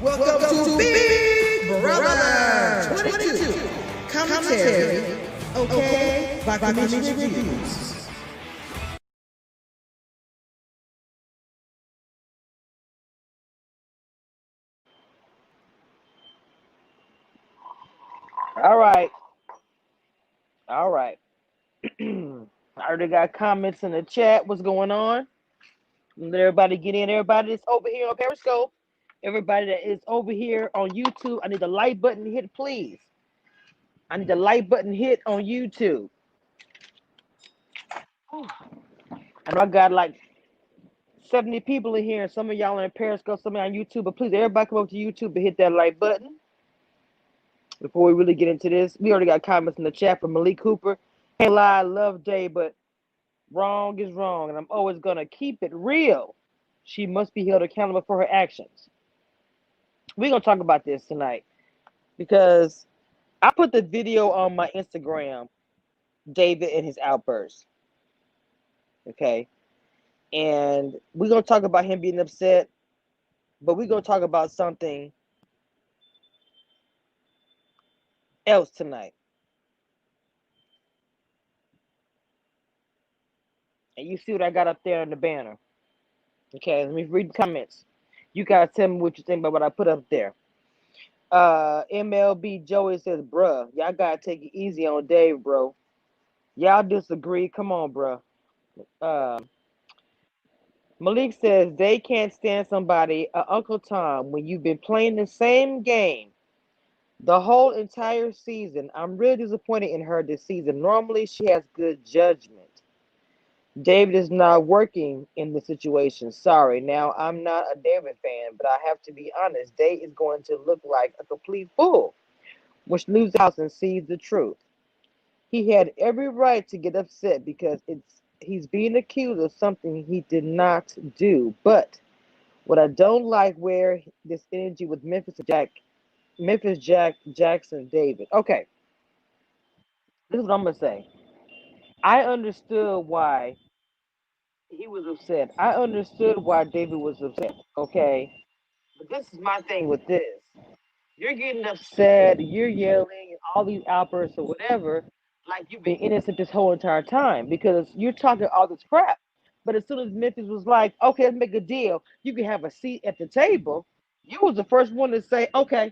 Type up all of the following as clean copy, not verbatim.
Welcome to Big Brother 22 Commentary, okay, by Commission Reviews. All right. I already got comments in the chat. What's going on? Let everybody get in. Everybody that's over here on Periscope. Everybody that is over here on YouTube. I need the like button hit, please. I need the like button hit on YouTube. I know I got like 70 people in here, and some of y'all on Periscope, some of y'all on YouTube. But please, everybody come over to YouTube and hit that like button before we really get into this. We already got comments in the chat from Malik Cooper. Can't lie, love Day, but wrong is wrong, and I'm always going to keep it real. She must be held accountable for her actions. We're going to talk about this tonight because I put the video on my Instagram, David and his outburst. Okay? And we're going to talk about him being upset, but we're going to talk about something else tonight. And you see what I got up there in the banner. Okay, let me read the comments. You guys tell me what you think about what I put up there. MLB Joey says, bruh, y'all gotta take it easy on Dave, bro. Y'all disagree. Come on, bro. Malik says they can't stand somebody, Uncle Tom, when you've been playing the same game the whole entire season. I'm really disappointed in her this season. Normally, she has good judgment. David is not working in the situation. Sorry. Now, I'm not a David fan, but I have to be honest. Dave is going to look like a complete fool when she leaves the house and sees the truth. He had every right to get upset because he's being accused of something he did not do. But what I don't like where this energy with Jackson, David. Okay, this is what I'm gonna say. I understood why he was upset. I understood why David was upset. Okay, but this is my thing with this. You're getting upset, you're yelling, and all these outbursts or whatever, like you've been innocent this whole entire time because you're talking all this crap. But as soon as Memphis was like, okay, let's make a deal, you can have a seat at the table, you was the first one to say, okay,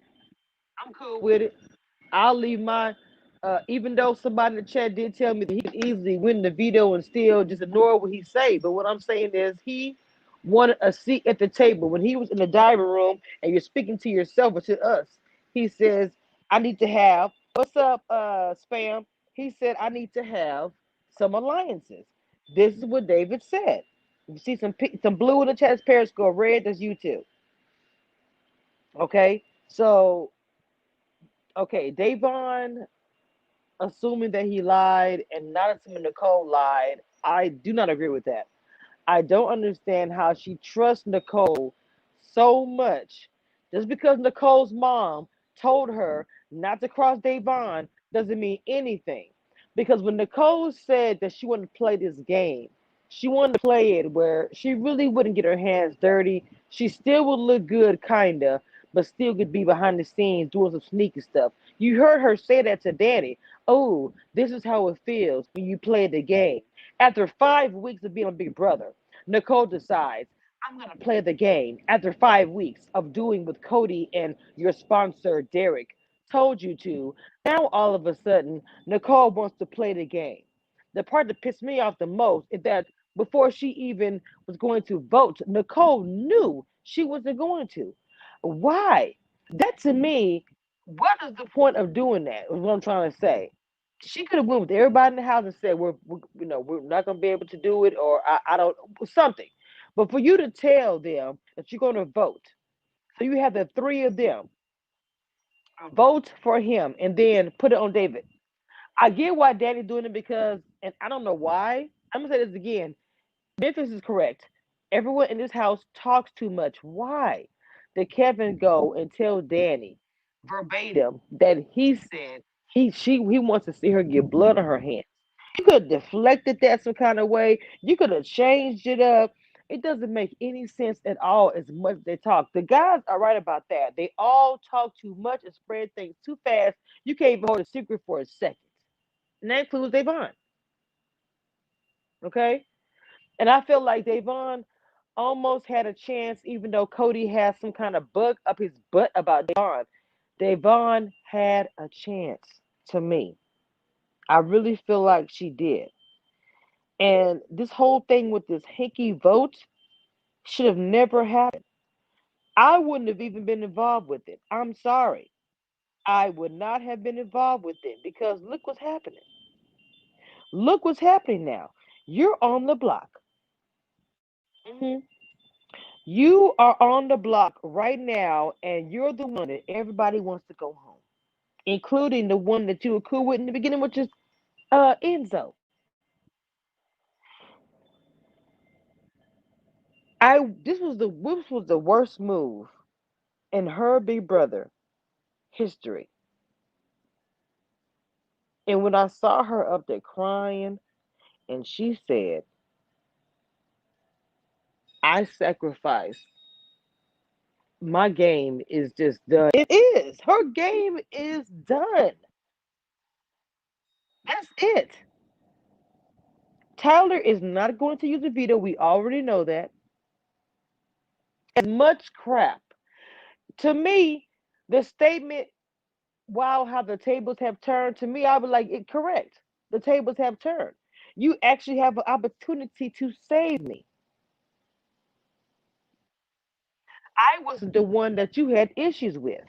I'm cool with it. I'll leave mine. Even though somebody in the chat did tell me that he could easily win the veto and still just ignore what he say. But what I'm saying is he wanted a seat at the table. When he was in the dining room and you're speaking to yourself or to us, he says, I need to have, what's up, Spam? He said, I need to have some alliances. This is what David said. You see some blue in the chat, Periscope, red, that's YouTube. Okay, so, okay, Davon assuming that he lied and not assuming Nicole lied, I do not agree with that. I don't understand how she trusts Nicole so much. Just because Nicole's mom told her not to cross Davon doesn't mean anything. Because when Nicole said that she wanted to play this game, she wanted to play it where she really wouldn't get her hands dirty. She still would look good, kinda, but still could be behind the scenes doing some sneaky stuff. You heard her say that to Danny. Oh, this is how it feels when you play the game. After 5 weeks of being a Big Brother, Nicole decides, I'm going to play the game after 5 weeks of doing what Cody and your sponsor, Derek, told you to. Now, all of a sudden, Nicole wants to play the game. The part that pissed me off the most is that before she even was going to vote, Nicole knew she wasn't going to. Why? That to me, what is the point of doing that? Is what I'm trying to say. She could have went with everybody in the house and said, we're not gonna be able to do it, or I don't something. But for you to tell them that you're gonna vote, so you have the three of them vote for him and then put it on David. I get why Danny's doing it because, and I don't know why. I'm gonna say this again. Memphis is correct. Everyone in this house talks too much. Why did Kevin go and tell Danny verbatim that he said he wants to see her get blood on her hands? You could have deflected that some kind of way. You could have changed it up. It doesn't make any sense at all as much as they talk. The guys are right about that. They all talk too much and spread things too fast. You can't even hold a secret for a second. And that includes Davon. Okay? And I feel like Davon almost had a chance, even though Cody has some kind of bug up his butt about Davon. Davon had a chance to me. I really feel like she did. And this whole thing with this hinky vote should have never happened. I wouldn't have even been involved with it. I'm sorry. I would not have been involved with it because look what's happening. Look what's happening now. You're on the block. Mhm. You are on the block right now, and you're the one that everybody wants to go home, including the one that you were cool with in the beginning, which is Enzo. I this was the worst move in her Big Brother history. And when I saw her up there crying, and she said, "I sacrificed. My game is just done." It is. Her game is done. That's it. Tyler is not going to use a veto. We already know that. As much crap. To me, the statement, wow, how the tables have turned, to me, I would like it correct. The tables have turned. You actually have an opportunity to save me. I wasn't the one that you had issues with.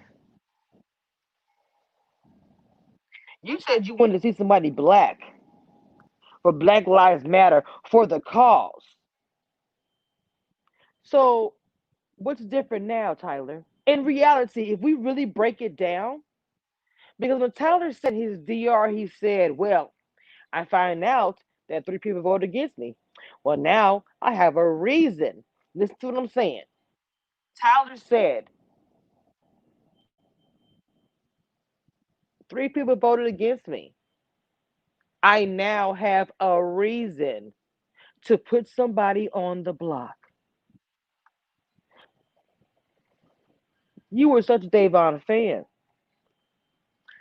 You said you wanted to see somebody black for Black Lives Matter for the cause. So, what's different now, Tyler? In reality, if we really break it down, because when Tyler said his DR, he said, well, I find out that three people voted against me. Well, now I have a reason. Listen to what I'm saying. Tyler said, three people voted against me. I now have a reason to put somebody on the block. You were such a Davon fan.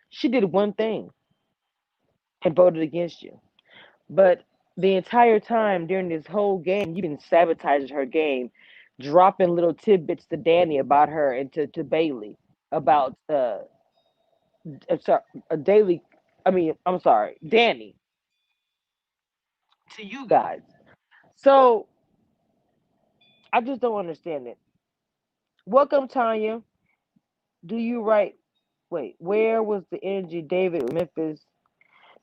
She did one thing and voted against you. But the entire time during this whole game, you've been sabotaging her game, dropping little tidbits to Danny about her and to Bailey about sorry, a daily. I mean, I'm sorry, Danny to you guys. So I just don't understand it. Welcome, Tanya. Do you write? Wait, where was the energy, David? Memphis.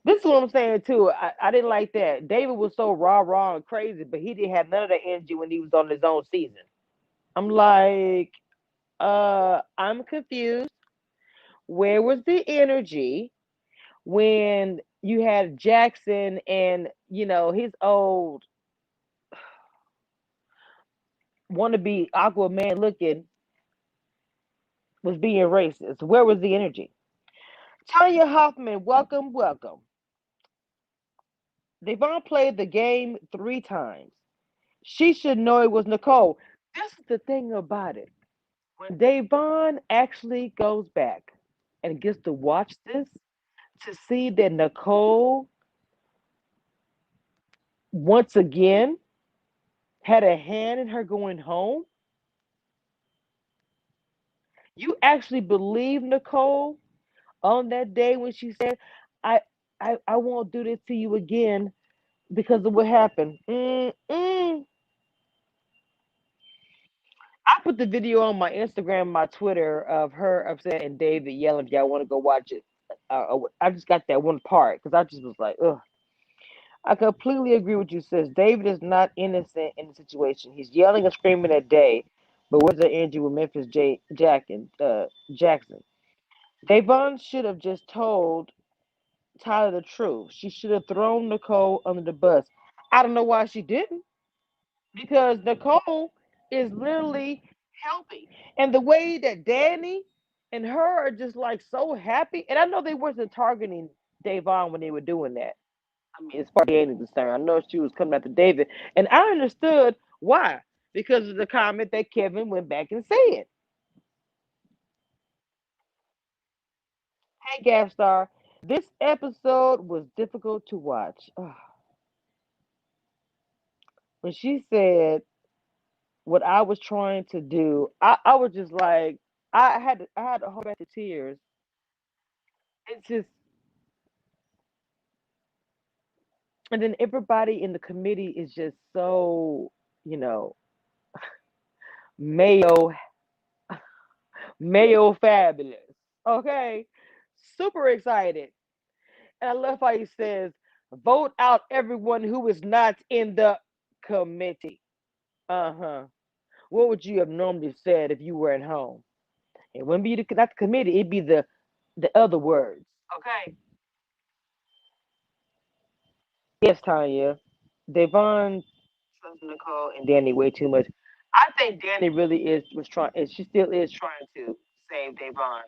This is what I'm saying too. I didn't like that. David was so raw and crazy, but he didn't have none of that energy when he was on his own season. I'm like, I'm confused. Where was the energy when you had Jackson and his old wannabe Aquaman looking was being racist? Where was the energy? Tanya Hoffman, welcome, welcome. Devon played the game 3 times. She should know it was Nicole. This is the thing about it. When Devon actually goes back and gets to watch this, to see that Nicole once again had a hand in her going home, you actually believe Nicole on that day when she said, I I won't do this to you again because of what happened. I put the video on my Instagram, my Twitter of her upset and David yelling if y'all want to go watch it. I just got that one part because I just was like, ugh. I completely agree with you, sis. David is not innocent in the situation. He's yelling and screaming at Day, but where's the energy with Jackson? Davon should have just told Tyler the truth. She should have thrown Nicole under the bus. I don't know why she didn't, because Nicole is literally helping. And the way that Danny and her are just like so happy, and I know they wasn't targeting Davon when they were doing that. I mean, as far as Danny was concerned, I know she was coming after David, and I understood Why? Because of the comment that Kevin went back and said. Hey, Gastar, this episode was difficult to watch. Ugh. When she said what I was trying to do, I was just like, I had to hold back the tears. It's just, and then everybody in the committee is just so, you know, mayo, mayo fabulous. Okay, super excited. And I love how he says, vote out everyone who is not in the committee. Uh huh. What would you have normally said if you were at home? It wouldn't be not the committee, it'd be the other words. Okay. Yes, Tanya. Devon, Nicole, and Danny way too much. I think Danny really was trying, and she still is trying to save Devon,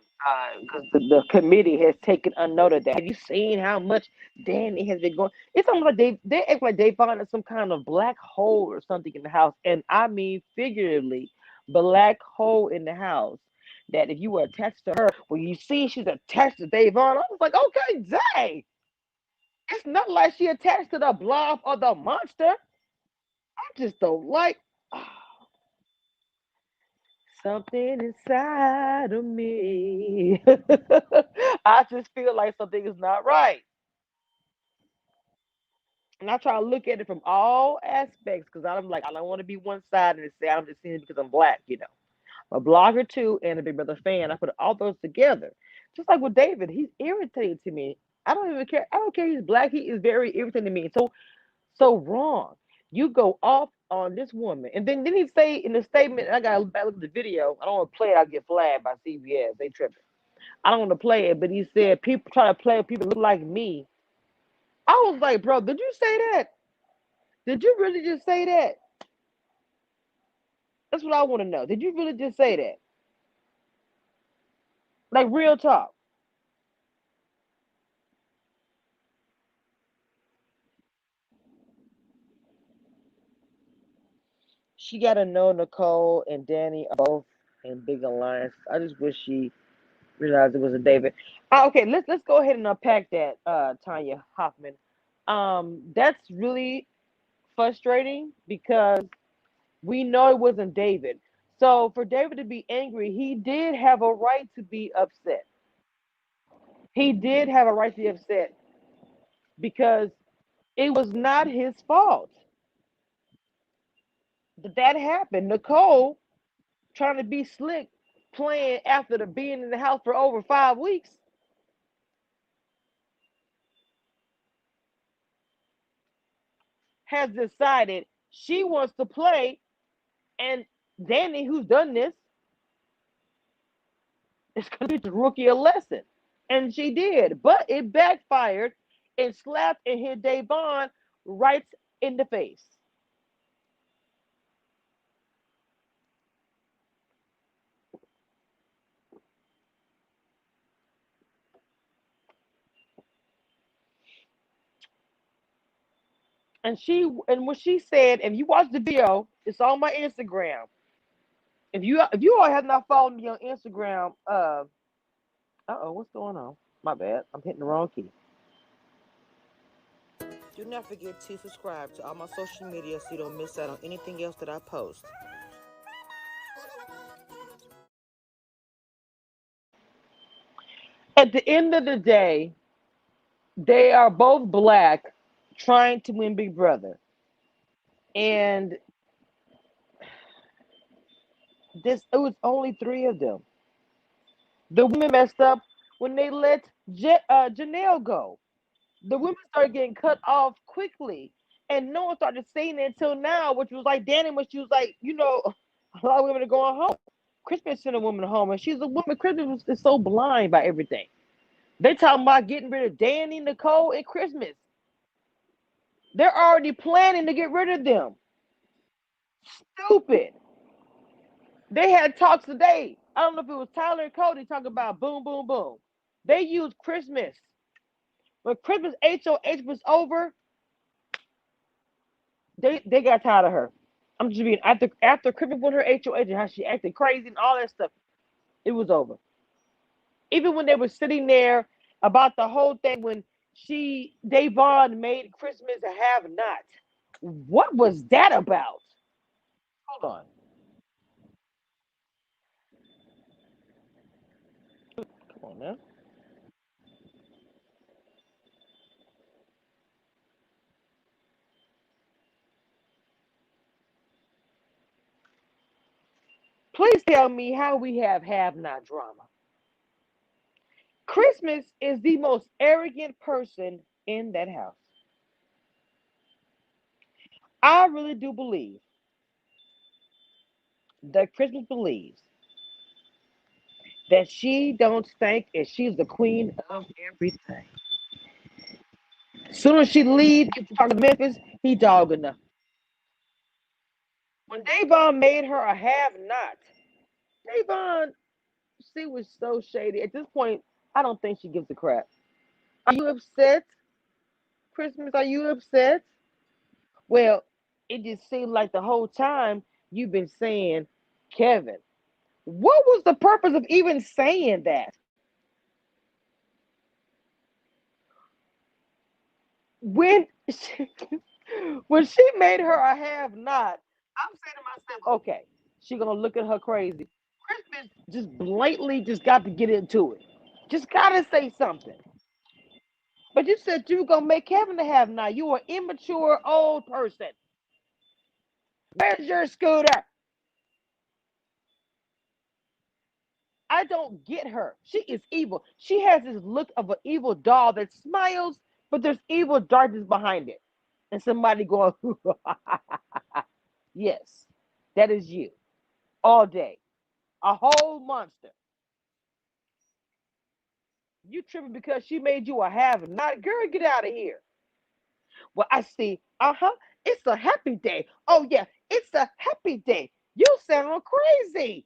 because the committee has taken a note of that. Have you seen how much Danny has been going? It's almost like they act like Devon is some kind of black hole or something in the house, and I mean figuratively, black hole in the house. That if you were attached to her, when you see she's attached to Devon, I was like, okay, dang. It's not like she attached to the blob or the monster. I just don't like something inside of me. I just feel like something is not right. And I try to look at it from all aspects because I'm like, I don't want to be one sided and say I'm just seeing it because I'm black, you know. A blogger too and a Big Brother fan. I put all those together. Just like with David, he's irritated to me. I don't even care. I don't care he's black. He is very irritating to me. So wrong. You go off on this woman. And then didn't he say in the statement, I gotta look at the video. I don't want to play it, I'll get flagged by CBS. They tripping. I don't want to play it, but he said people try to play with people look like me. I was like, bro, did you say that? Did you really just say that? That's what I want to know. Did you really just say that? Like real talk. She gotta know Nicole and Danny are both in big alliance. I just wish she realized it was a David. Okay, let's go ahead and unpack that, Tanya Hoffman. That's really frustrating because we know it wasn't David. So for David to be angry, he did have a right to be upset. He did have a right to be upset because it was not his fault that happened. Nicole trying to be slick, playing after the being in the house for over 5 weeks, has decided she wants to play, and Danny, who's done this, is going to teach the rookie a lesson. And she did, but it backfired and slapped and hit Davon right in the face. And when she said, if you watch the video, it's on my Instagram. If you all have not followed me on Instagram, what's going on? My bad. I'm hitting the wrong key. Do not forget to subscribe to all my social media so you don't miss out on anything else that I post. At the end of the day, they are both black trying to win Big Brother. And it was only three of them. The women messed up when they let Janelle go. The women started getting cut off quickly. And no one started saying it until now, which was like Danny when she was like, a lot of women are going home. Christmas sent a woman home, and she's a woman. Christmas is so blind by everything. They talking about getting rid of Danny, Nicole, and Christmas. They're already planning to get rid of them. Stupid. They had talks today. I don't know if it was Tyler and Cody talking about boom, boom, boom. They used Christmas. When Christmas HOH was over, they got tired of her. I'm just being after Crippen won her HOH and how she acted crazy and all that stuff. It was over. Even when they were sitting there about the whole thing when Davon made Christmas a have not. What was that about? Hold on. Come on now. Please tell me how we have not drama. Christmas is the most arrogant person in that house. I really do believe that Christmas believes that she don't think and she's the queen of everything. Soon as she leaves, get to Memphis, he dogging her. When Davon made her a have not, Davon, she was so shady. At this point, I don't think she gives a crap. Are you upset, Christmas? Are you upset? Well, it just seemed like the whole time you've been saying, Kevin. What was the purpose of even saying that? When she, when she made her a have not, I'm saying to myself, okay, she gonna look at her crazy. Christmas just blatantly just got to get into it. Just gotta say something. But you said you were gonna make Kevin a have not. You are immature old person. Where's your scooter? I don't get her. She is evil. She has this look of an evil doll that smiles, but there's evil darkness behind it. And somebody going, yes, that is you all day. A whole monster. You tripping because she made you a have not. Girl, get out of here. Well, I see. Uh-huh. It's a happy day. Oh, yeah, it's a happy day. You sound crazy.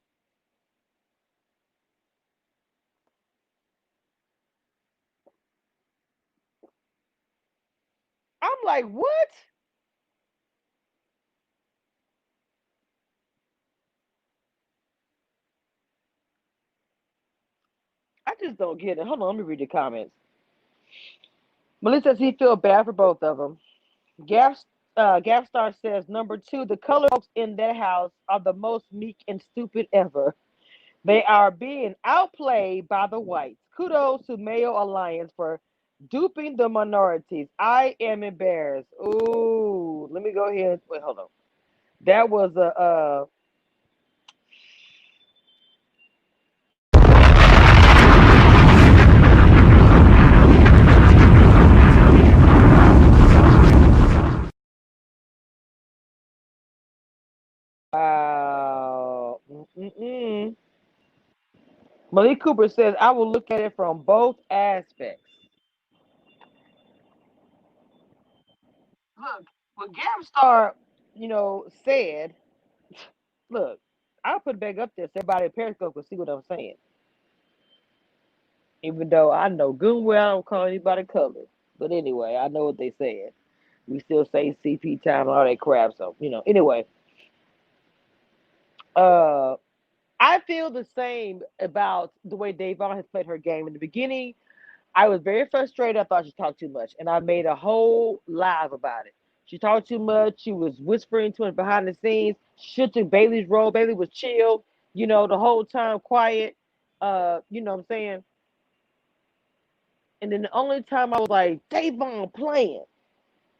I'm like, what? I just don't get it. Hold on, let me read the comments. Melissa says he feel bad for both of them. Gapstar says number two, the color folks in that house are the most meek and stupid ever. They are being outplayed by the whites. Kudos to Mayo Alliance for duping the minorities. I am embarrassed. Ooh, let me go ahead. Wait, hold on. That was a wow. Mm-mm. Malik Cooper says I will look at it from both aspects. Look, what Gapstar, said. Look, I'll put it back up there so everybody at Periscope can see what I'm saying. Even though I know good well I don't call anybody colored. But anyway, I know what they said. We still say CP time and all that crap. So, anyway, uh, I feel the same about the way Davon has played her game. In the beginning, I was very frustrated. I thought she talked too much. And I made a whole live about it. She talked too much. She was whispering to him behind the scenes. She took Bailey's role. Bailey was chill, the whole time, quiet. You know what I'm saying? And then the only time I was like, Davon playing.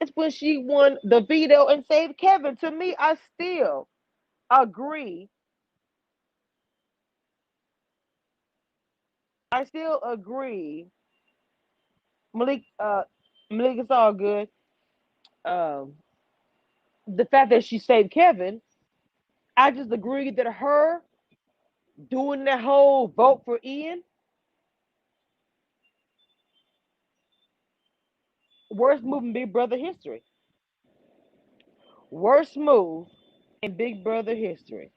It's when she won the veto and saved Kevin. To me, I still agree. I still agree. Malik, Malik, it's all good. Um, the fact that she saved Kevin, I just agree that her doing that whole vote for Ian, worst move in Big Brother history. Worst move in Big Brother history.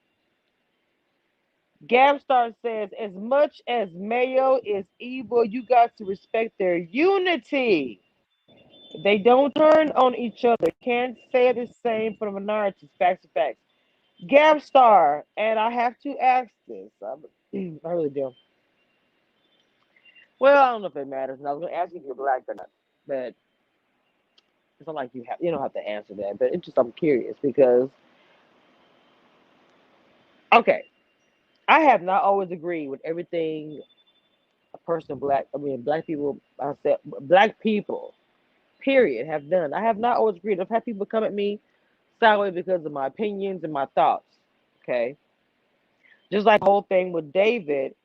Gabstar says, as much as Mayo is evil, you got to respect their unity. They don't turn on each other. Can't say the same for the minorities. Facts are facts. Gap Star, and I have to ask this. I really do. Well, I don't know if it matters. And I was going to ask you if you're black or not, but it's not like you don't have to answer that. But it's just I'm curious because okay, I have not always agreed with everything a person black. I mean, black people. I said black people. Period. Have done. I have not always agreed. I've had people come at me sideways because of my opinions and my thoughts. Okay, just like the whole thing with David.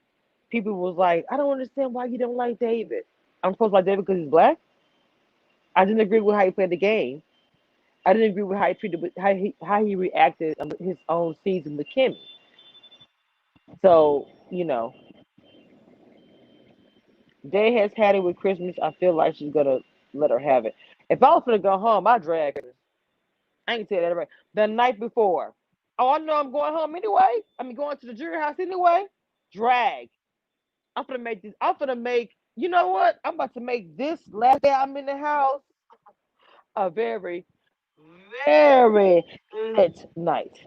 People was like, I don't understand why you don't like David. I'm supposed to like David because he's black. I didn't agree with how he played the game. I didn't agree with how he treated, how he reacted on his own season with Kimmy. So Day has had it with Christmas. I feel like she's gonna let her have it. If I was gonna go home, I drag her. I can tell that right. The night before. Oh, I know I'm going home anyway. I mean, going to the jury house anyway. Drag. I'm gonna make this. I'm gonna make. You know what? I'm about to make this last day I'm in the house a very, very lit night.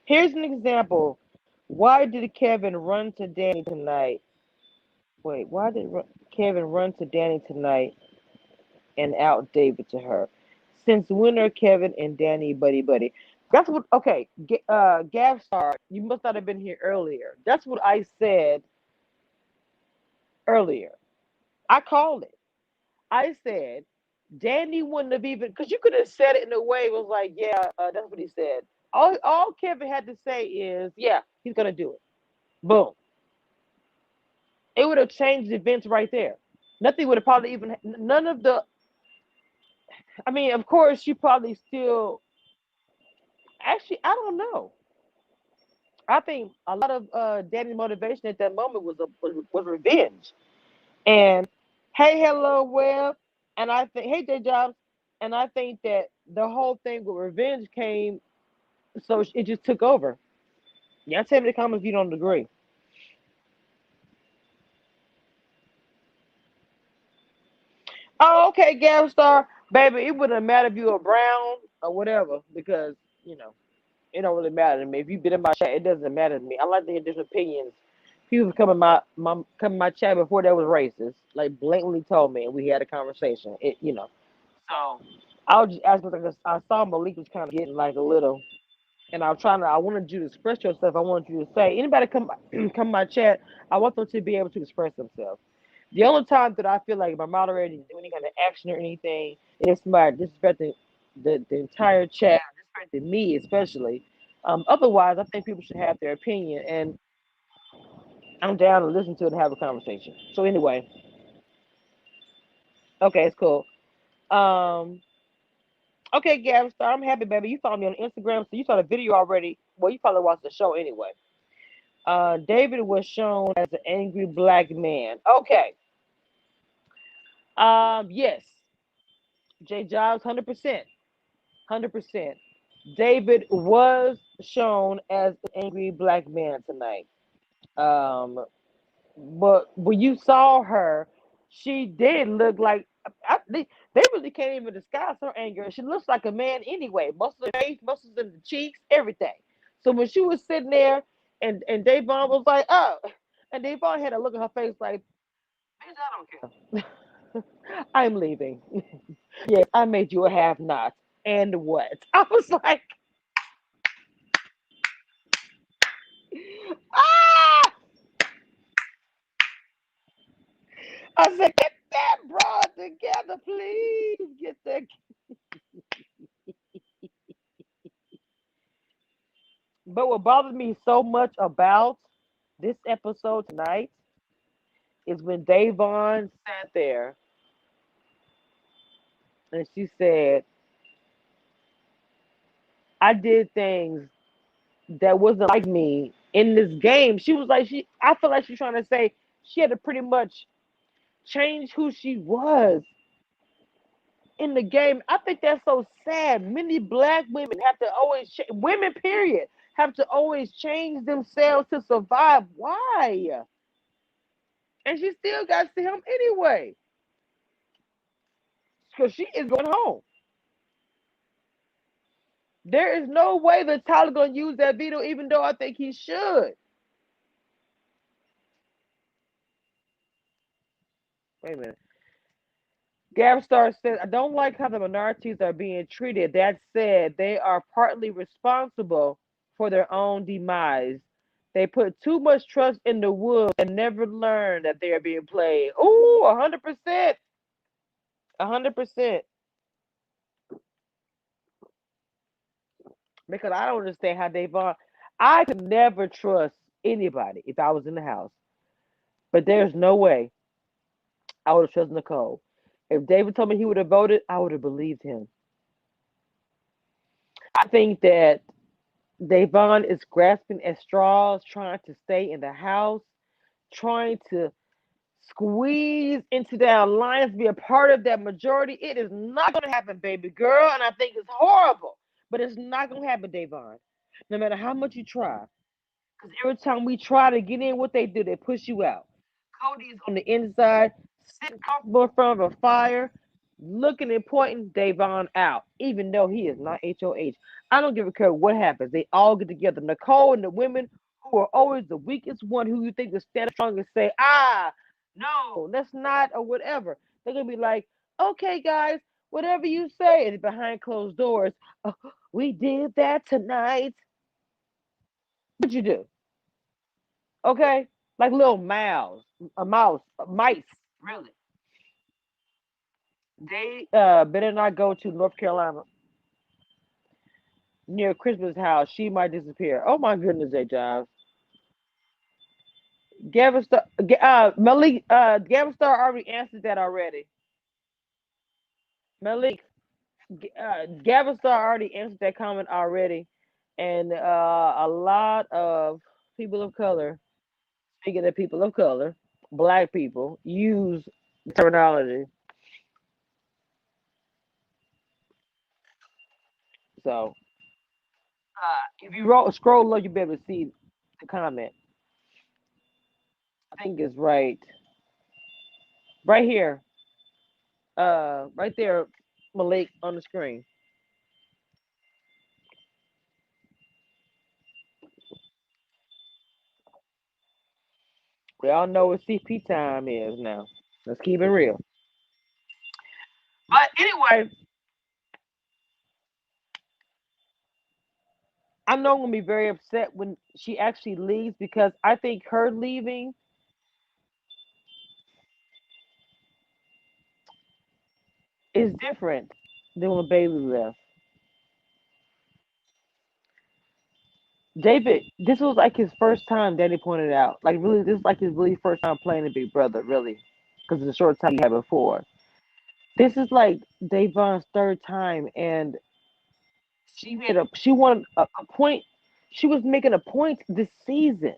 Here's an example. Why did Kevin run to Danny tonight? Wait, why did Kevin run to Danny tonight and out David to her? Since when are Kevin and Danny buddy buddy? That's what. Okay, Gavstar, you must not have been here earlier. That's what I said earlier. I called it. I said Danny wouldn't have even because you could have said it in a way it was like, yeah, that's what he said. All Kevin had to say is, yeah, he's gonna do it. Boom. It would have changed the events right there. Nothing would have probably even none of the. I mean, of course, she probably still. Actually, I don't know. I think a lot of Danny's motivation at that moment was revenge. And hey, hello, Web, and I think hey, J Jobs, and I think that the whole thing with revenge came, so it just took over. Y'all tell me in the comments if you don't agree. Oh, okay, Gavstar, baby, it wouldn't matter if you were brown or whatever because you know it don't really matter to me. If you've been in my chat, it doesn't matter to me. I like to hear different opinions. People come in my chat before that was racist, like blatantly told me, and we had a conversation. So I was just asking because I saw Malik was kind of getting like a little, and I wanted you to express yourself. I wanted you to say anybody come come my chat. I want them to be able to express themselves. The only time that I feel like my moderator is doing any kind of action or anything is somebody disrespecting the entire chat, disrespecting me especially. Otherwise, I think people should have their opinion, and I'm down to listen to it and have a conversation. So anyway, okay, it's cool. Um, okay, Gavin Star, I'm happy, baby. You follow me on Instagram, so you saw the video already. Well, you probably watched the show anyway. David was shown as an angry black man. Okay. Yes, J Jobs, 100%, 100%. David was shown as an angry black man tonight. Um, but when you saw her, she did look like they really can't even disguise her anger. She looks like a man anyway. Muscles in the face, muscles in the cheeks, everything. So when she was sitting there, and Davon was like, "Oh," and Davon had a look at her face like, "Bitch, I don't care. I'm leaving. Yes, I made you a half knot. And what?" I was like, "Ah!" I said, "Get that broad together, please. Get that." But what bothered me so much about this episode tonight is when Davon sat there and she said, I did things that wasn't like me in this game. She was like, I feel like she's trying to say she had to pretty much change who she was in the game. I think that's so sad. Many black women have to always, women, period, have to always change themselves to survive. Why? And she still got to him anyway because she is going home. There is no way that Tyler gonna use that veto, even though I think he should. Wait a minute. Gavstar says, I don't like how the minorities are being treated. That said, they are partly responsible for their own demise. They put too much trust in the wolves and never learn that they are being played. Ooh, 100%. 100%. Because I don't understand how Davon. I could never trust anybody if I was in the house. But there's no way I would have trusted Nicole. If David told me he would have voted, I would have believed him. I think that Davon is grasping at straws, trying to stay in the house, trying to squeeze into that alliance, be a part of that majority. It is not going to happen, baby girl, and I think it's horrible. But it's not going to happen, Davon. No matter how much you try. Because every time we try to get in, what they do, they push you out. Cody is on the inside, sitting comfortable in front of a fire, looking and pointing Davon out, even though he is not HOH. I don't give a care what happens. They all get together. Nicole and the women who are always the weakest one, who you think will stand strong and say, no, that's not, or whatever. They're going to be like, okay, guys, whatever you say. And behind closed doors, oh, we did that tonight. What'd you do? Okay? Like little mice, really. They better not go to North Carolina near Christmas house. She might disappear. Oh my goodness, they Giles. Gavin Star, Malik, Gavin Star already answered that already. Malik, Gavin Star already answered that comment already, and a lot of people of color, speaking of people of color, black people, use terminology. So if you scroll low, you'll be able to see the comment. I think it's right here, right there, Malik on the screen. We all know what CP time is now. Let's keep it real. But anyway, I know I'm gonna be very upset when she actually leaves because I think her leaving is different than when Bailey left. David, this was like his first time. Danny pointed out, like really, this is like his really first time playing a Big Brother, really, because of the short time he had before. This is like Davon's third time, and she wanted a point. She was making a point this season.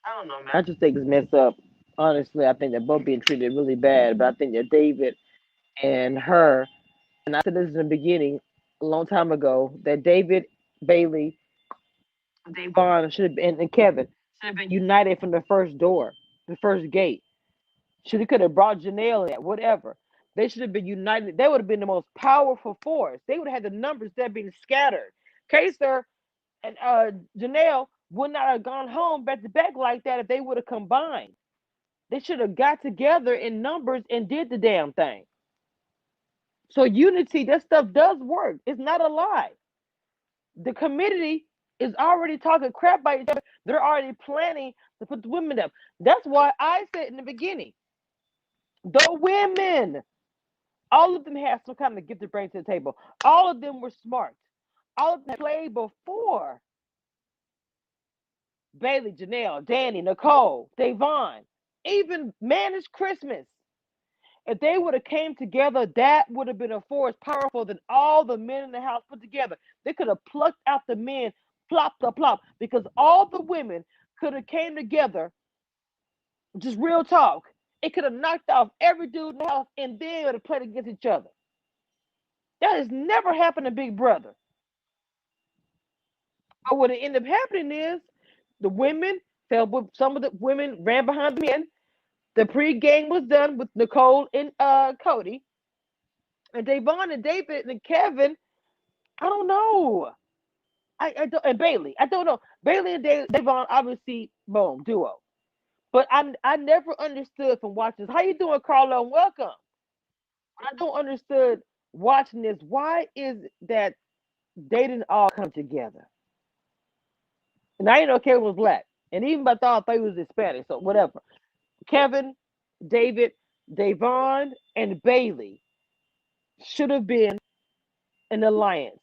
I don't know, man. I just think it's messed up. Honestly, I think they're both being treated really bad. But I think that David and her, and I said this in the beginning, a long time ago, that David, Bailey, Davon should have been, and Kevin should have been united from the first door, the first gate. Should have could have brought Janelle in, whatever. They should have been united. They would have been the most powerful force. They would have had the numbers that being scattered. Kaser and Janelle would not have gone home back to back like that if they would have combined. They should have got together in numbers and did the damn thing. So unity, that stuff does work. It's not a lie. The community is already talking crap by each other. They're already planning to put the women up. That's why I said in the beginning, the women, all of them had some kind of gift to bring to the table. All of them were smart. All of them played before Bailey, Janelle, Danny, Nicole, Davon, even Man It's Christmas. If they would have came together, that would have been a force powerful than all the men in the house put together. They could have plucked out the men, plop to plop, because all the women could have came together. Just real talk. It could have knocked off every dude in the house, and then would have played against each other. That has never happened to Big Brother. But what ended up happening is the women fell. Some of the women ran behind the men. The pregame was done with Nicole and Cody, and Davon and David and Kevin. I don't know. I don't, and Bailey. I don't know. Bailey and Davon obviously boom duo. But I never understood from watching this. How you doing, Carlo? Welcome. What I don't understood watching this. Why is that they didn't all come together? And I didn't know Kevin was black, and even if I thought he was Hispanic, so whatever. Kevin, David, Davon, and Bailey should have been an alliance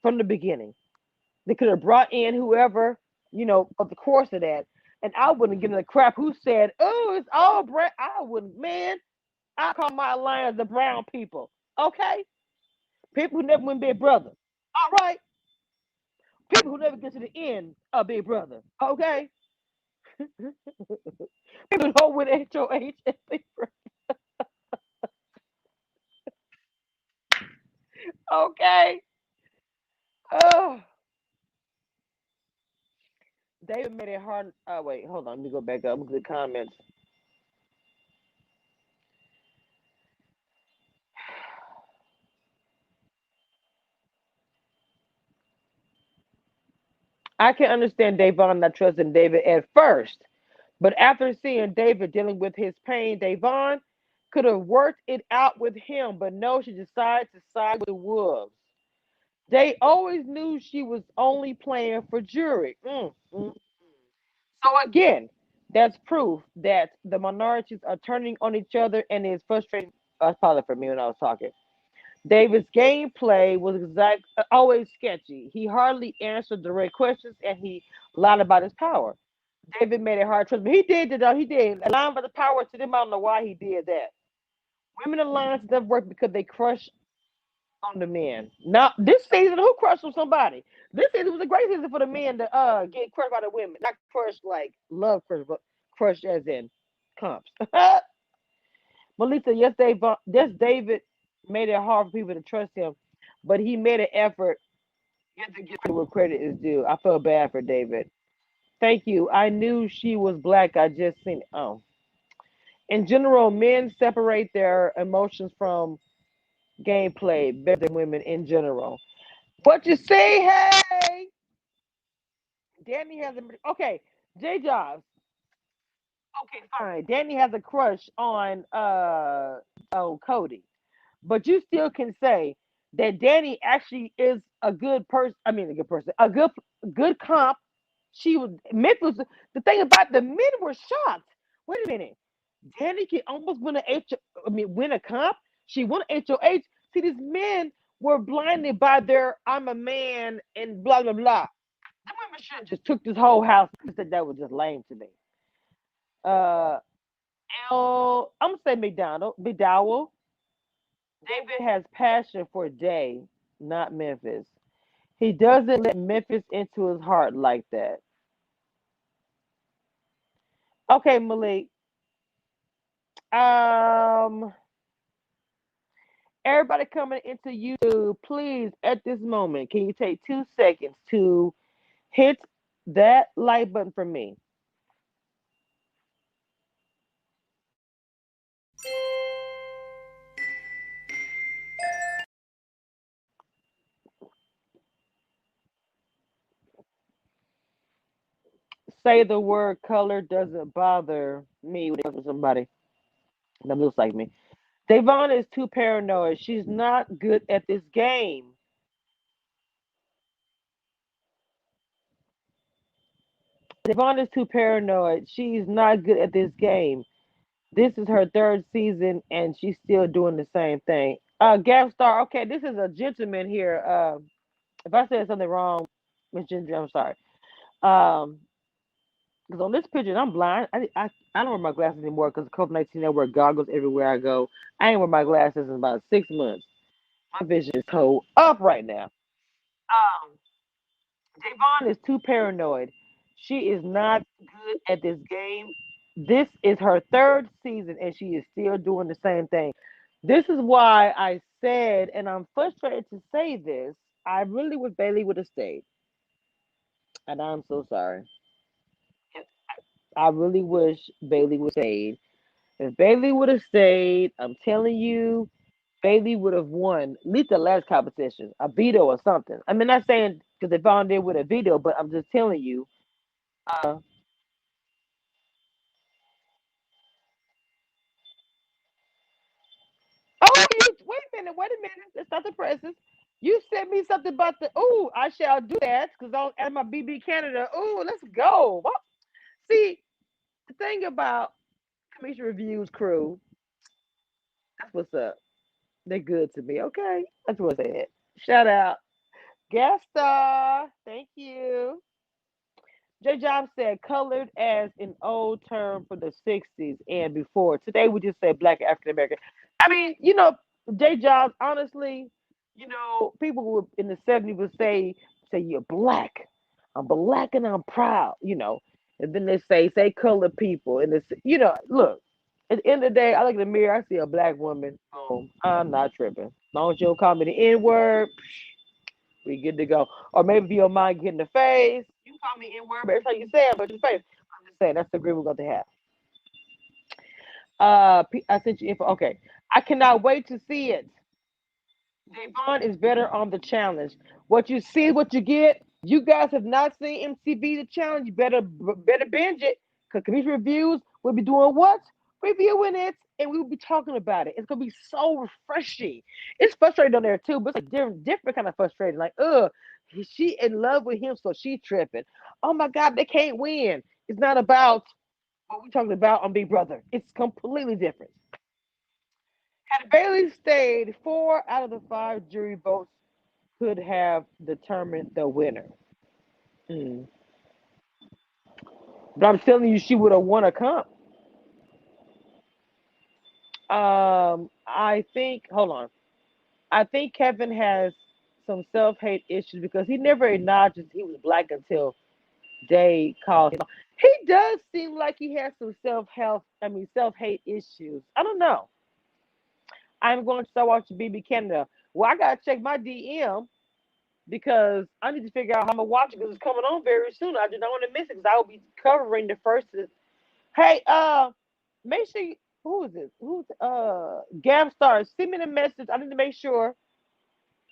from the beginning. They could have brought in whoever, of the course of that. And I wouldn't give a crap who said, oh, it's all brown. I wouldn't, man. I call my alliance the brown people. Okay? People who never win Big Brother. All right? People who never get to the end of Big Brother. Okay? People who don't win HOH and Big Brother. Okay? Oh. David made it hard. Oh, wait. Hold on. Let me go back up. Look at the comments. I can understand Davon not trusting David at first, but after seeing David dealing with his pain, Davon could have worked it out with him, but no, she decided to side with the wolves. They always knew she was only playing for jury. So again, that's proof that the minorities are turning on each other and is frustrating. Probably for me when I was talking. David's gameplay was always sketchy. He hardly answered direct questions and he lied about his power. David made it hard to trust, but he did it though. He did. Lying about the power to them, I don't know why he did that. Women alliance doesn't work because they crush on the men. Now this season, who crushed on somebody? This season was a great season for the men to get crushed by the women. Not crushed like love crushed, but crushed as in comps. Melissa, yes, David made it hard for people to trust him, but he made an effort. You have to give credit where credit is due. I feel bad for David. Thank you. I knew she was black. I just seen. Oh, in general, men separate their emotions from gameplay better than women in general. What you say? Hey, Danny has a okay. J Jobs. Okay, fine. Danny has a crush on Cody. But you still can say that Danny actually is a good person. I mean, a good person, a good comp. She was Memphis. The thing about the men were shocked. Wait a minute, Danny can almost win a H. I mean, win a comp. She won HOH. See, these men were blinded by their "I'm a man" and blah blah blah. The women should have just took this whole house. I said that was just lame to me. Uh, I'm gonna say McDowell. David has passion for Day, not Memphis. He doesn't let Memphis into his heart like that. Okay, Malik. Um, everybody coming into YouTube, please, at this moment, can you take 2 seconds to hit that like button for me? Say the word color doesn't bother me with somebody that looks like me. Devon is too paranoid. She's not good at this game. Devon is too paranoid. She's not good at this game. This is her third season and she's still doing the same thing. Gap Star, okay, this is a gentleman here. If I said something wrong, Miss Ginger, I'm sorry. Um, because on this picture, I'm blind. I don't wear my glasses anymore because of COVID-19. I wear goggles everywhere I go. I ain't wear my glasses in about 6 months. My vision is toe up right now. Um, Javon is too paranoid. She is not good at this game. This is her third season and she is still doing the same thing. This is why I said, and I'm frustrated to say this, I really wish Bailey would have stayed. And I'm so sorry. I really wish Bailey would have stayed. If Bailey would have stayed, I'm telling you, Bailey would have won at least the last competition, a veto or something. I mean, not saying because they found it with a veto, but I'm just telling you. Uh, oh, you wait a minute. It's not the presses. You sent me something about the. Oh, I shall do that because I'll add my BB Canada. Oh, let's go. Well, see, the thing about Commission Reviews crew, that's what's up. They're good to me. Okay, that's what's it. Shout out, guest star. Thank you. J Job said colored as an old term for the 60s and before. Today we just say black African American. I mean, J Jobs, honestly, people who in the 70s would say you're black. I'm black and I'm proud, And then they say colored people. And look, at the end of the day, I look in the mirror, I see a black woman. I'm not tripping. As long as you don't call me the N word, we good to go. Or maybe if you don't mind getting the face, you call me N word, but every time you say it, but your face. I'm just saying that's the agreement we're going to have. I sent you info. Okay, I cannot wait to see it. Devon is better on the challenge. What you see, what you get. You guys have not seen MTV the challenge. You better binge it. Cause community reviews, we'll be doing what? Reviewing it, and we'll be talking about it. It's gonna be so refreshing. It's frustrating on there too, but it's a different kind of frustrating. Like, she in love with him, so she tripping. Oh my God, they can't win. It's not about what we're talking about on Big Brother. It's completely different. Had Bailey stayed, 4 out of the 5 jury votes could have determined the winner. Mm. But I'm telling you, she would have won a comp. I think. Hold on. I think Kevin has some self-hate issues because he never acknowledged he was black until they called him. He does seem like he has some self-hate issues. I don't know. I'm going to start watching BB Canada. Well, I gotta check my DM because I need to figure out how I'm gonna watch it because it's coming on very soon. I just don't want to miss it because I will be covering the first. Hey, make sure who is this? Who's Gam Star? Send me the message. I need to make sure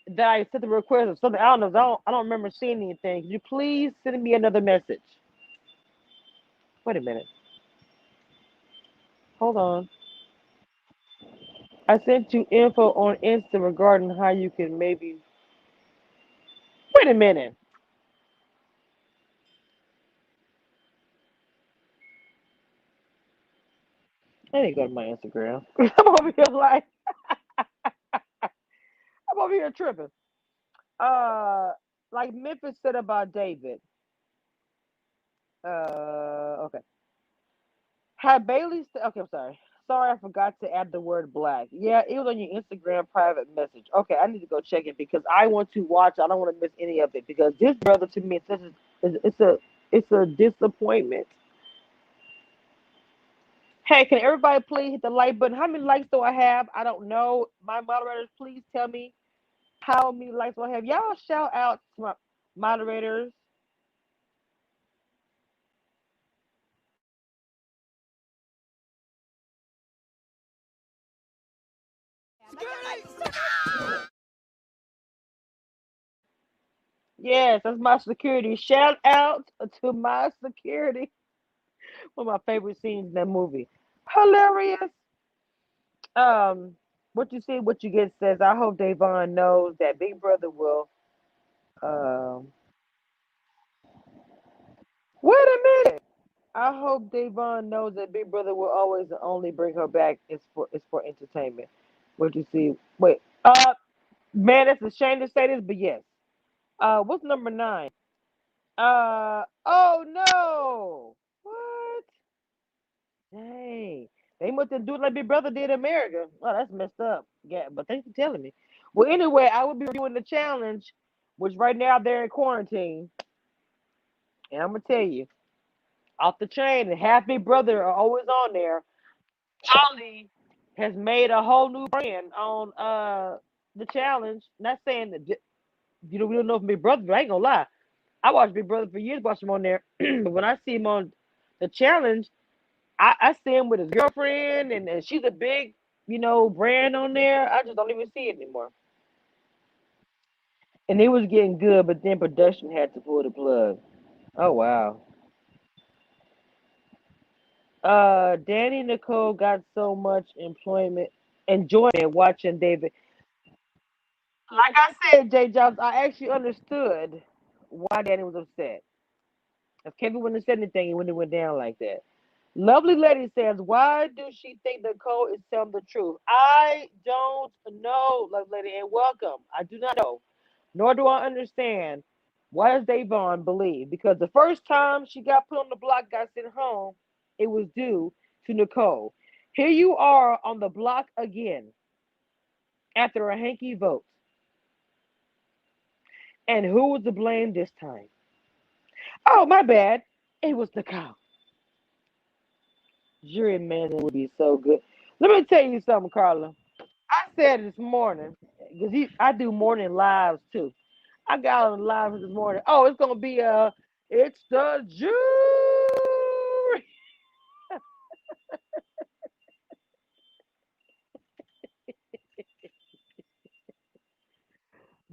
that I sent the request of something. I don't know. I don't remember seeing anything. Could you please send me another message? Wait a minute. Hold on. I sent you info on Insta regarding how you can maybe. Wait a minute. I need to go to my Instagram. I'm over here like I'm over here tripping. Like Memphis said about David. Okay. Had Bailey? Okay, I'm sorry. Sorry, I forgot to add the word black. Yeah, it was on your Instagram private message. Okay, I need to go check it because I want to watch. I don't want to miss any of it because this brother to me it's a disappointment. Hey, can everybody please hit the like button? How many likes do I have? I don't know. My moderators, please tell me how many likes do I have. Y'all shout out to my moderators. Yes, that's my security. Shout out to my security. One of my favorite scenes in that movie. Hilarious. Um, what you see, what you get says. I hope Davon knows that Big Brother will. Um, wait a minute. I hope Davon knows that Big Brother will always only bring her back is for entertainment. What you see? Wait. Man, it's a shame to say this, but yes. What's number 9? Oh no. What? Dang. They must have do it like Big Brother did in America. Oh, that's messed up. Yeah, but thanks for telling me. Well, anyway, I will be doing the challenge, which right now they're in quarantine. And I'm gonna tell you, off the chain, and half Big Brother are always on there. Charlie has made a whole new brand on the challenge. Not saying that we don't know if Big Brother, but I ain't gonna lie. I watched Big Brother for years, watched him on there. But when I see him on the challenge, I see him with his girlfriend, and she's a big, brand on there. I just don't even see it anymore. And it was getting good, but then production had to pull the plug. Oh wow. Danny Nicole got so much enjoyment watching David. Like I said, Jay Jobs, I actually understood why Danny was upset. If Kevin wouldn't have said anything, it wouldn't have went down like that. Lovely Lady says, why do she think Nicole is telling the truth? I don't know, Lovely Lady, and welcome. I do not know, nor do I understand why does Davon believe? Because the first time she got put on the block, got sent home, it was due to Nicole. Here you are on the block again after a hanky vote. And who was to blame this time? Oh, my bad. It was Nicole. Jury management would be so good. Let me tell you something, Carla. I said this morning, because I do morning lives too. I got on the live this morning. Oh, it's gonna be it's the jury,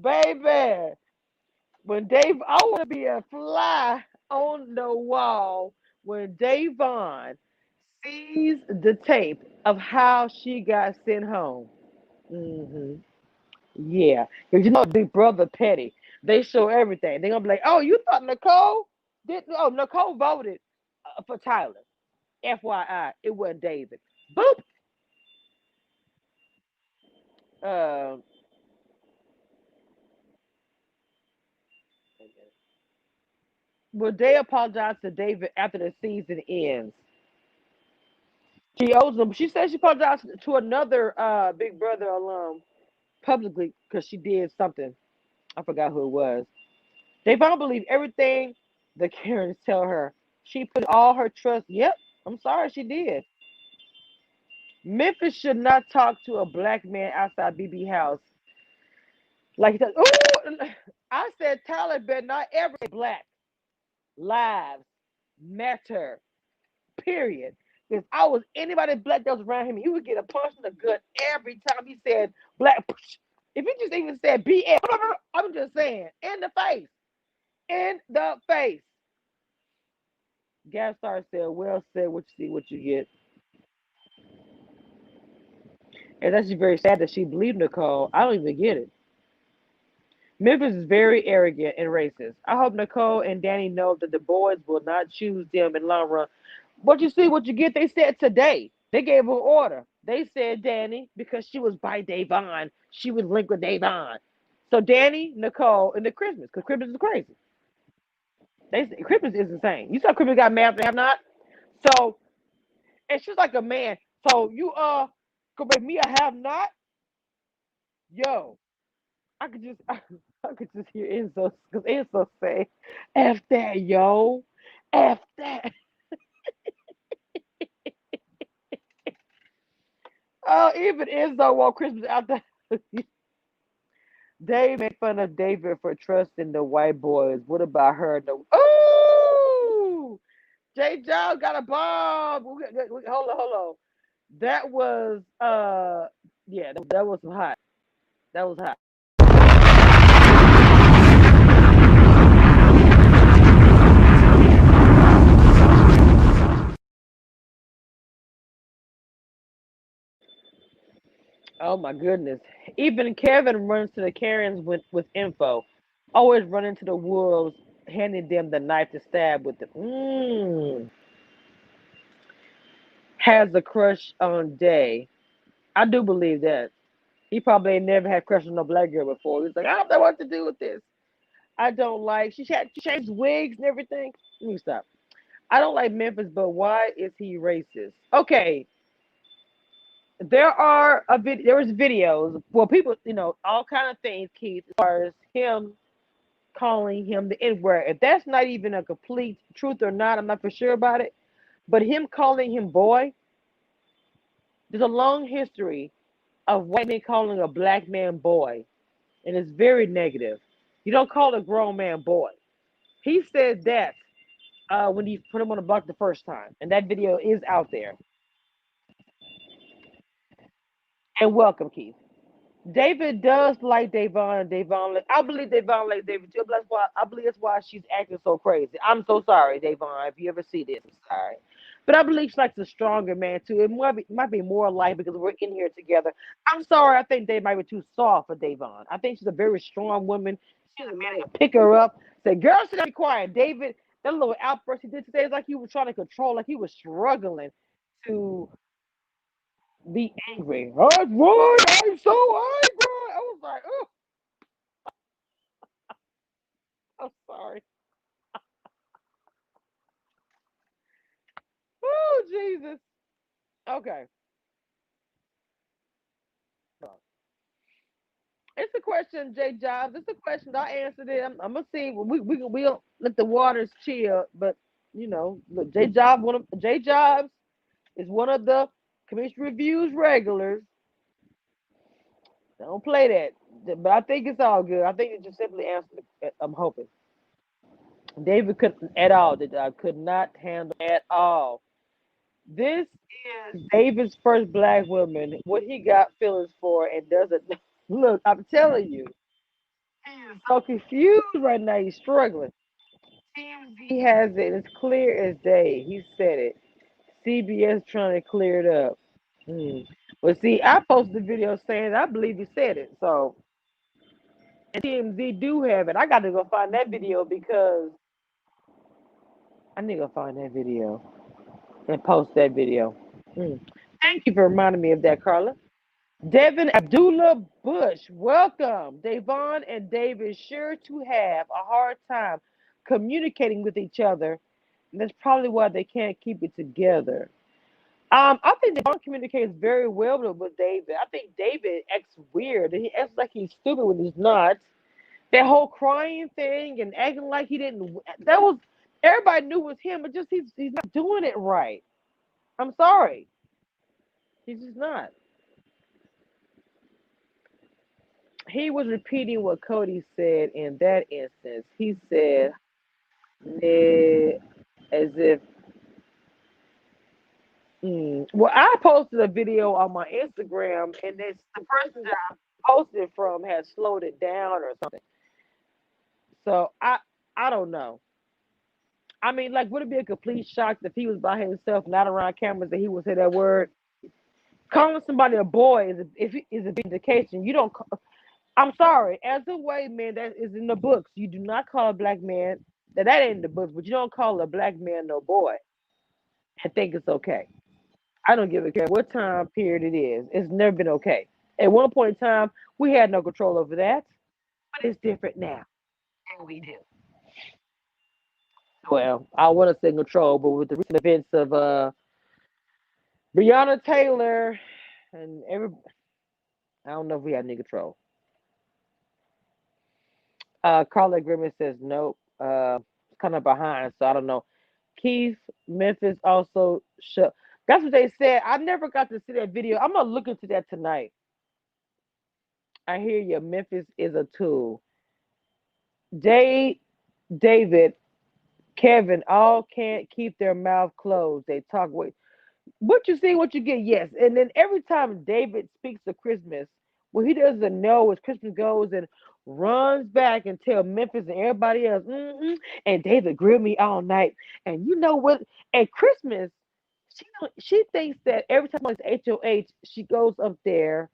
baby. When Dave, I want to be a fly on the wall when Davon sees the tape of how she got sent home. Hmm. Yeah, because Big Brother Petty, they show everything. They're gonna be like, "Oh, you thought Nicole did? Oh, Nicole voted for Tyler. FYI, it wasn't David." Boop. Uh, will they apologize to David after the season ends? She owes him. She said she apologized to another Big Brother alum publicly because she did something. I forgot who it was. They found believe everything the Karens tell her. She put all her trust. Yep, I'm sorry, she did. Memphis should not talk to a black man outside BB house. Like he said, ooh, I said Tyler better not ever say black lives matter. Period. If I was anybody black that was around him, he would get a punch in the gut every time he said black. If he just even said BS, I'm just saying, in the face. In the face. Gaspar said, well said, what you see, what you get. And that's just very sad that she believed Nicole. I don't even get it. Memphis is very arrogant and racist. I hope Nicole and Danny know that the boys will not choose them in the long run. What you see, what you get, they said today. They gave her an order. They said Danny, because she was by Davon, she would link with Davon. So Danny, Nicole, and the Christmas, because Christmas is crazy. Christmas is insane. You saw Christmas got mad and have not? So, and she's like a man. So you could make me a have not? Yo, I could just I could just hear Enzo because Enzo say, F that, yo. F that. Oh, even Enzo want Christmas out there. Dave made fun of David for trusting the white boys. What about her? Oh, J. Giles got a bomb. Hold on, hold on. That was yeah, that was hot. That was hot. Oh my goodness. Even Kevin runs to the Karens with info. Always running to the wolves, handing them the knife to stab with them. Has a crush on Day. I do believe that. He probably ain't never had a crush on no black girl before. He's like, I don't know what to do with this. I don't like she changed wigs and everything. Let me stop. I don't like Memphis, but why is he racist? Okay, there was videos. Well, people, all kind of things, Keith, as far as him calling him the N word. If that's not even a complete truth or not, I'm not for sure about it. But him calling him boy, there's a long history of white men calling a black man boy, and it's very negative. You don't call a grown man boy. He said that. when he put him on the block the first time, and that video is out there. And welcome, Keith. David does like Davon, and Davon. I believe Davon likes David too. But that's why I believe that's why she's acting so crazy. I'm so sorry, Davon. If you ever see this, I'm sorry. But I believe she likes a stronger man too. It might be more like because we're in here together. I'm sorry. I think Dave might be too soft for Davon. I think she's a very strong woman. She's a man to pick her up. Say, girl, should be quiet. David, that little outburst he did today is like he was trying to control, like he was struggling to be angry. That's right. I'm so angry. I was like, oh, I'm sorry. Oh, Jesus. Okay. It's a question, J Jobs. It's a question. I answered it. I'm gonna see. We'll let the waters chill. But look, J Jobs is one of the commission reviews regulars. Don't play that. But I think it's all good. I think it just simply answered. I'm hoping. David couldn't at all. Could not handle at all. This is David's first black woman. What he got feelings for and doesn't look. I'm telling you, he is so confused right now. He's struggling. He has it. It's clear as day. He said it. CBS trying to clear it up. Hmm. But see, I posted a video saying I believe he said it. So and TMZ do have it. I got to go find that video because I need to go find that video and post that video. Hmm. Thank you for reminding me of that, Carla. Devin Abdullah Bush, welcome. Davon and David sure to have a hard time communicating with each other. And that's probably why they can't keep it together. I think Devon communicates very well with David. I think David acts weird. He acts like he's stupid when he's not. That whole crying thing and acting like he didn't. That was everybody knew it was him, but just he's not doing it right. I'm sorry, he's just not. He was repeating what Cody said in that instance. He said, as if, well, I posted a video on my Instagram, and the person that I posted it from had slowed it down or something. So I don't know. I mean, like, would it be a complete shock if he was by himself, not around cameras, that he would say that word? Calling somebody a boy is a big indication. You don't. I'm sorry. As a white man, that is in the books. You do not call a black man that ain't in the books, but you don't call a black man no boy and think it's okay. I don't give a care what time period it is. It's never been okay. At one point in time, we had no control over that, but it's different now, and we do. Well, I want to say control, but with the recent events of Breonna Taylor and I don't know if we had any control. Carla Grimmett says nope. It's kind of behind, so I don't know. Keith, Memphis also shut. That's what they said. I never got to see that video. I'm gonna look into that tonight. I hear you. Memphis is a tool. Day, David, Kevin, all can't keep their mouth closed. They talk way. What you see, what you get. Yes, and then every time David speaks of Christmas, what he doesn't know is Christmas goes and runs back and tell Memphis and everybody else. And David grilled me all night. And you know what? At Christmas, she thinks that every time it's HOH, she goes up there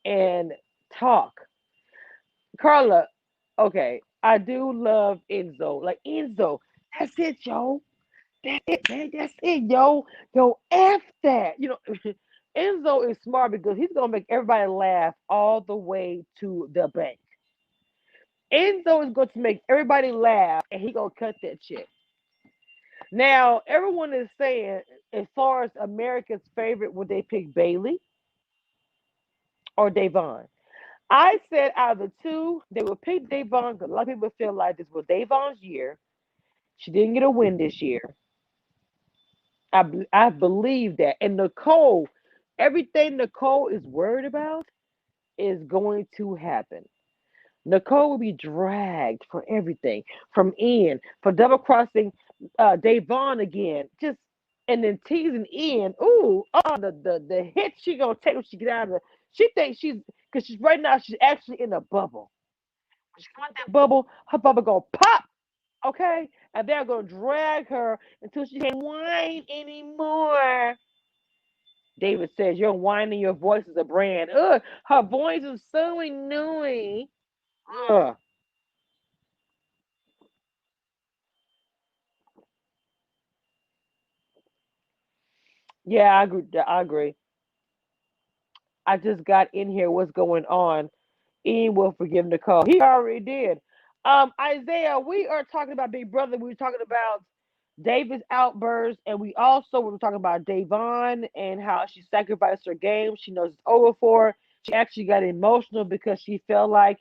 and talk. Carla, okay, I do love Enzo. Like Enzo, that's it, yo. That's it, man. That's it, yo. Yo, F that. Enzo is smart because he's gonna make everybody laugh all the way to the bank. Enzo is going to make everybody laugh and he gonna cut that shit. Now, everyone is saying, as far as America's favorite, would they pick Bailey or Davon? I said out of the two, they would pick Davon because a lot of people feel like this was Davon's year. She didn't get a win this year. I believe that. And Nicole, everything Nicole is worried about is going to happen. Nicole will be dragged for everything from Ian, for double crossing Davon again, just and then teasing Ian. Ooh, the hit she gonna take when she get out of the. She thinks because she's right now she's actually in a bubble. When she comes out that bubble, her bubble gonna pop. Okay, and they're gonna drag her until she can't whine anymore. David says your whining, your voice is a brand. Ugh, her voice is so annoying. Ugh. Yeah, I agree. I agree. I just got in here. What's going on? Ian will forgive Nicole. He already did. Isaiah, we are talking about Big Brother. We were talking about David's outburst, and we also were talking about Davon and how she sacrificed her game. She knows it's over for her. She actually got emotional because she felt like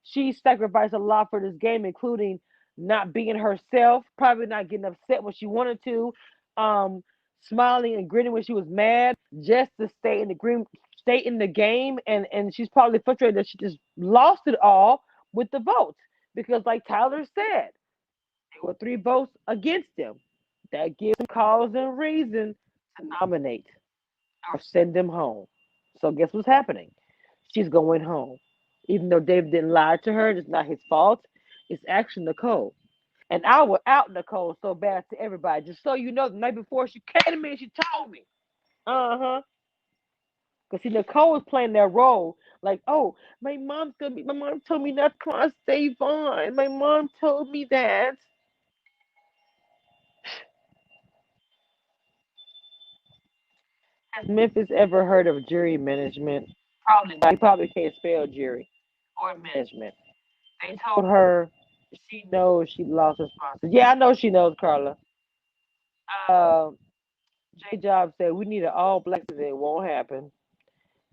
she sacrificed a lot for this game, including not being herself, probably not getting upset when she wanted to, um, smiling and grinning when she was mad, just to stay in the game, and she's probably frustrated that she just lost it all with the votes because, like Tyler said, there were 3 votes against him. That gives him cause and reason to nominate or send him home. So guess what's happening? She's going home. Even though David didn't lie to her, it's not his fault. It's actually Nicole. And I will out Nicole so bad to everybody. Just so you know, the night before she came to me and she told me. Uh-huh. Because see, Nicole was playing that role. Like, oh, my mom told me not to cross Davon. My mom told me that. Has Memphis ever heard of jury management? Probably not. He probably can't spell jury or management. They told her she knows she lost her sponsor. Yeah, I know she knows, Carla. Uh, J Job said we need an all black season. It won't happen.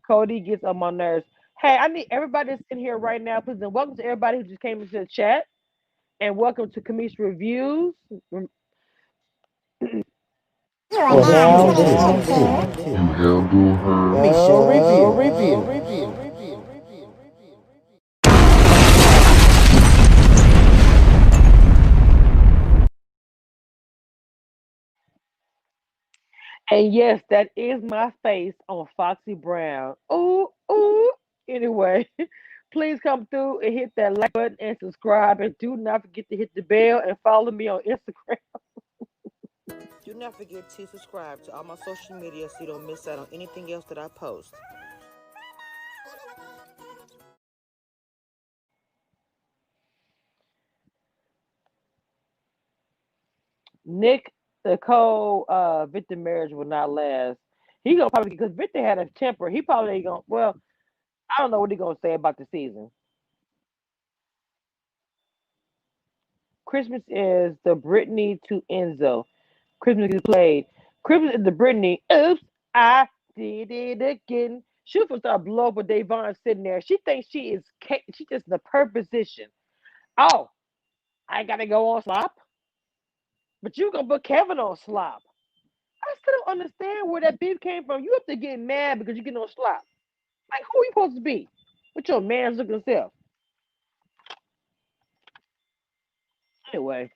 Cody gets on my nerves. Hey, I need everybody that's in here right now, please, and welcome to everybody who just came into the chat, and welcome to Kamish Reviews. You are We're now now listening listening to to You handle her. Misha Review. Review. And yes, that is my face on Foxy Brown. Ooh, ooh. Anyway, please come through and hit that like button and subscribe. And do not forget to hit the bell and follow me on Instagram. Do not forget to subscribe to all my social media so you don't miss out on anything else that I post. Nick, Nicole, Victor marriage will not last. He gonna probably because Victor had a temper. He probably ain't gonna. Well, I don't know what he gonna say about the season. Christmas is the Brittany to Enzo. Christmas is played. Christmas is the Brittany. Oops, I did it again. She'll start blow up with Davon sitting there. She thinks she just in the perfect position. Oh, I gotta go on slop, but you gonna put Kevin on slop. I still don't understand where that beef came from. You have to get mad because you get on slop. Like who you supposed to be? With your man's looking self. Anyway,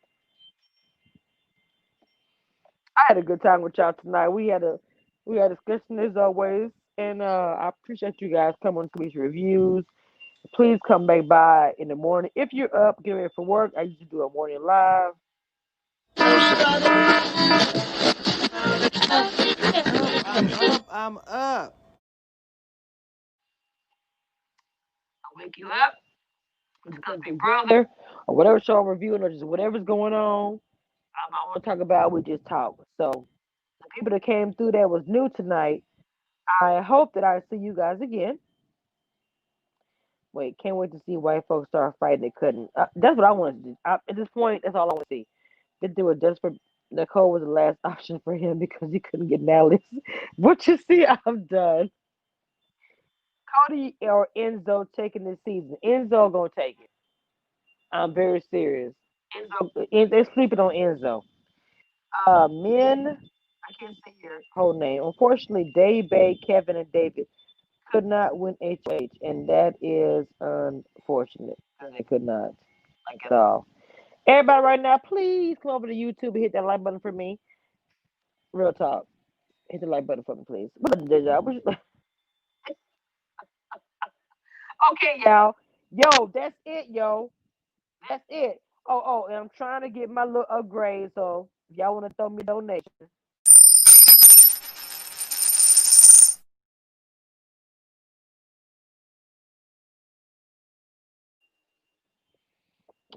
I had a good time with y'all tonight. We had a discussion as always, and I appreciate you guys coming to these reviews. Please come back by in the morning. If you're up, get ready for work. I usually do a morning live. I'm up. I'll wake you up. Discuss Big Brother or whatever show I'm reviewing or just whatever's going on. I want to talk about. We just talk. So the people that came through that was new tonight. I hope that I see you guys again. Wait, can't wait to see white folks start fighting. They couldn't. That's what I want to do. At this point, that's all I want to see. That they were desperate. Nicole was the last option for him because he couldn't get Natalie. What you see, I'm done. Cody or Enzo taking this season. Enzo gonna take it. I'm very serious. They're sleeping on Enzo. Men, I can't say your whole name. Unfortunately, Dave, Bay, Kevin, and David could not win HOH, and that is unfortunate. They could not, like at all. Everybody right now, please come over to YouTube and hit that like button for me. Real talk. Hit the like button for me, please. Okay, y'all. Yo, that's it, yo. That's it. And I'm trying to get my little upgrade. So if y'all want to throw me a donation,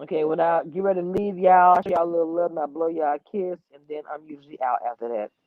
okay. When I get ready to leave, y'all, I show y'all a little love and I blow y'all a kiss, and then I'm usually out after that.